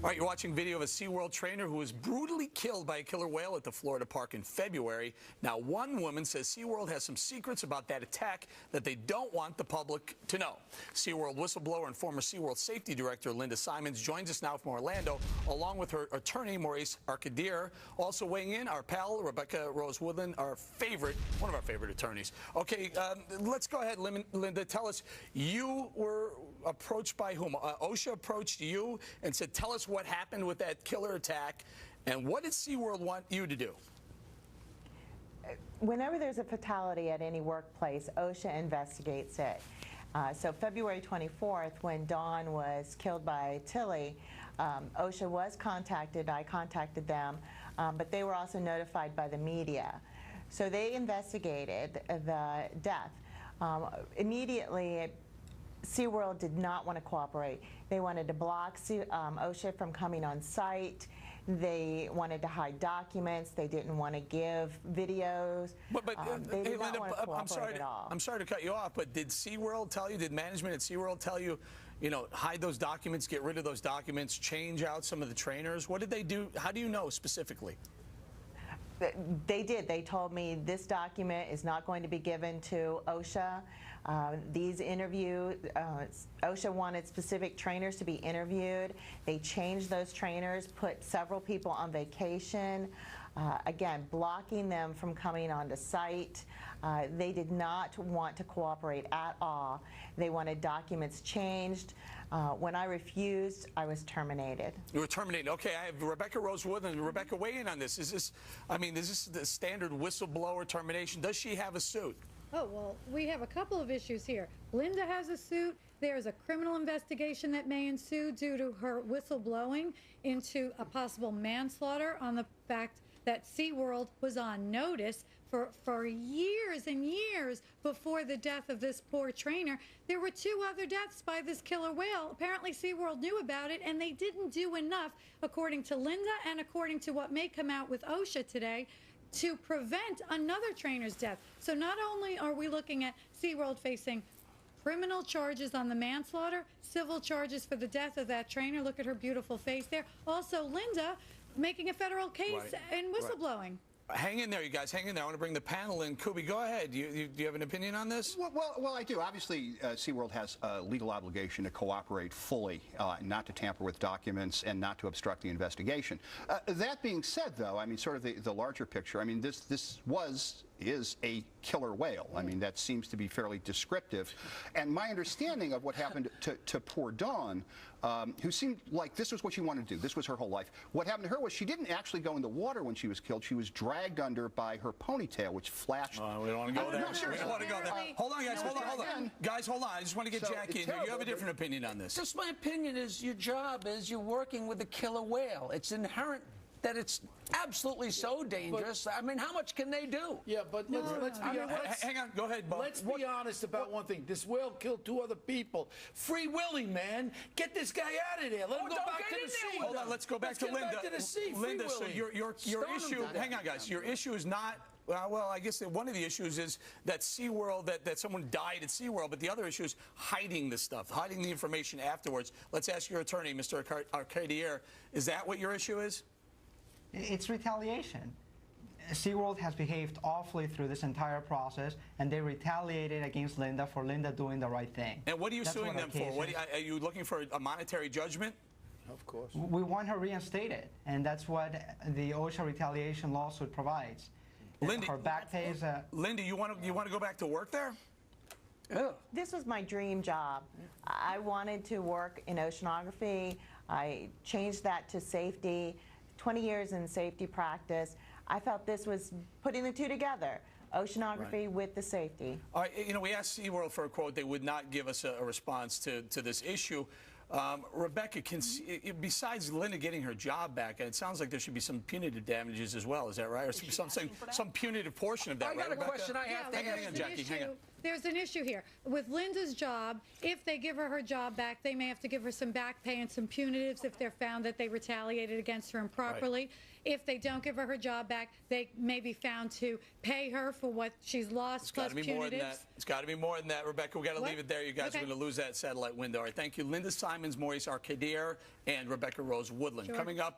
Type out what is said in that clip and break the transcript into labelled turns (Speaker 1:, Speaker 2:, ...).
Speaker 1: All right, you're watching video of a SeaWorld trainer who was brutally killed by a killer whale at the Florida park in February. Now, one woman says SeaWorld has some secrets about that attack that they don't want the public to know. SeaWorld whistleblower and former SeaWorld safety director Linda Simons joins us now from Orlando, along with her attorney, Maurice Arcadier. Also weighing in, our pal, Rebecca Rose Woodland, one of our favorite attorneys. Okay, let's go ahead, Linda. Tell us, you were approached by whom? OSHA approached you and said, tell us what happened with that killer attack, and what did SeaWorld want you to do?
Speaker 2: Whenever there's a fatality at any workplace, OSHA investigates it. So February 24th, when Dawn was killed by Tilly, OSHA was contacted. I contacted them, but they were also notified by the media. So they investigated the death. Immediately, SeaWorld did not want to cooperate. They wanted to block OSHA from coming on site. They wanted to hide documents. They didn't want to give videos. They did not want to cooperate at all.
Speaker 1: I'm sorry to cut you off, but did SeaWorld tell you, did management at SeaWorld tell you, hide those documents, get rid of those documents, change out some of the trainers? What did they do? How do you know specifically?
Speaker 2: They did. They told me this document is not going to be given to OSHA. These interviews, OSHA wanted specific trainers to be interviewed. They changed those trainers, put several people on vacation, again, blocking them from coming onto site. They did not want to cooperate at all. They wanted documents changed. When I refused, I was terminated.
Speaker 1: You were terminated. Okay, I have Rebecca Rose Woodland. Rebecca, weigh in on this. Is this the standard whistleblower termination? Does she have a suit?
Speaker 3: Oh, well, we have a couple of issues here. Linda has a suit. There is a criminal investigation that may ensue due to her whistleblowing into a possible manslaughter on the fact that SeaWorld was on notice for years and years before the death of this poor trainer. There were 2 other deaths by this killer whale. Apparently SeaWorld knew about it, and they didn't do enough, according to Linda and according to what may come out with OSHA today, to prevent another trainer's death. So not only are we looking at SeaWorld facing criminal charges on the manslaughter, civil charges for the death of that trainer. Look at her beautiful face there. Also, Linda making a federal case in whistleblowing. Right.
Speaker 1: Hang in there, you guys. Hang in there. I want to bring the panel in. Kubi, go ahead. Do you have an opinion on this?
Speaker 4: Well, I do. Obviously, SeaWorld has a legal obligation to cooperate fully, not to tamper with documents and not to obstruct the investigation. That being said, though, I mean, sort of the larger picture, I mean, this is a killer whale. I mean, that seems to be fairly descriptive. And my understanding of what happened to poor Dawn, who seemed like this was what she wanted to do. This was her whole life. What happened to her was she didn't actually go in the water when she was killed. She was dragged under by her ponytail, which flashed.
Speaker 1: We don't want to go there.
Speaker 4: No, seriously.
Speaker 1: We don't want to go there. Hold on, guys. Hold on. Guys, hold on. I just want to get Jackie in here. You have a different opinion on this.
Speaker 5: Just my opinion is your job is you're working with a killer whale. It's inherent that it's absolutely so dangerous. I mean, how much can they do?
Speaker 6: Yeah, but let's be honest.
Speaker 1: Hang on. Go ahead, Bob.
Speaker 6: Let's be honest about one thing. This whale killed 2 other people. Free Willy, man. Get this guy out of there. Let him go back to the sea.
Speaker 1: Hold on. Let's go back to Linda. Linda, so your issue, hang on, guys. Your issue is not, well, I guess one of the issues is that SeaWorld, that someone died at SeaWorld, but the other issue is hiding the stuff, hiding the information afterwards. Let's ask your attorney, Mr. Arcadier. Is that what your issue is?
Speaker 7: It's retaliation. SeaWorld has behaved awfully through this entire process, and they retaliated against Linda for Linda doing the right thing.
Speaker 1: And what are you suing them for? Are you looking for a monetary judgment?
Speaker 6: Of course.
Speaker 7: We want her reinstated, and that's what the OSHA retaliation lawsuit provides.
Speaker 1: Linda,
Speaker 7: her back pay is
Speaker 1: Linda, you want to go back to work there?
Speaker 2: This was my dream job. I wanted to work in oceanography. I changed that to safety. 20 years in safety practice. I felt this was putting the 2 together, oceanography with the safety.
Speaker 1: All right, we asked SeaWorld for a quote. They would not give us a response to this issue. Rebecca, besides Linda getting her job back, and it sounds like there should be some punitive damages as well. Is that right? Or some punitive portion of that,
Speaker 5: I got a question I have to ask.
Speaker 1: Hang on, Jackie. Hang on.
Speaker 3: there's an issue here. With Linda's job, if they give her her job back, they may have to give her some back pay and some punitives if they're found that they retaliated against her improperly. Right. If they don't give her her job back, they may be found to pay her for what she's lost plus punitives.
Speaker 1: More than that. It's got to be more than that, Rebecca. We got to leave it there. You guys are going to lose that satellite window. All right, thank you, Linda Simons, Maurice Arcadier, and Rebecca Rose Woodland. Coming up.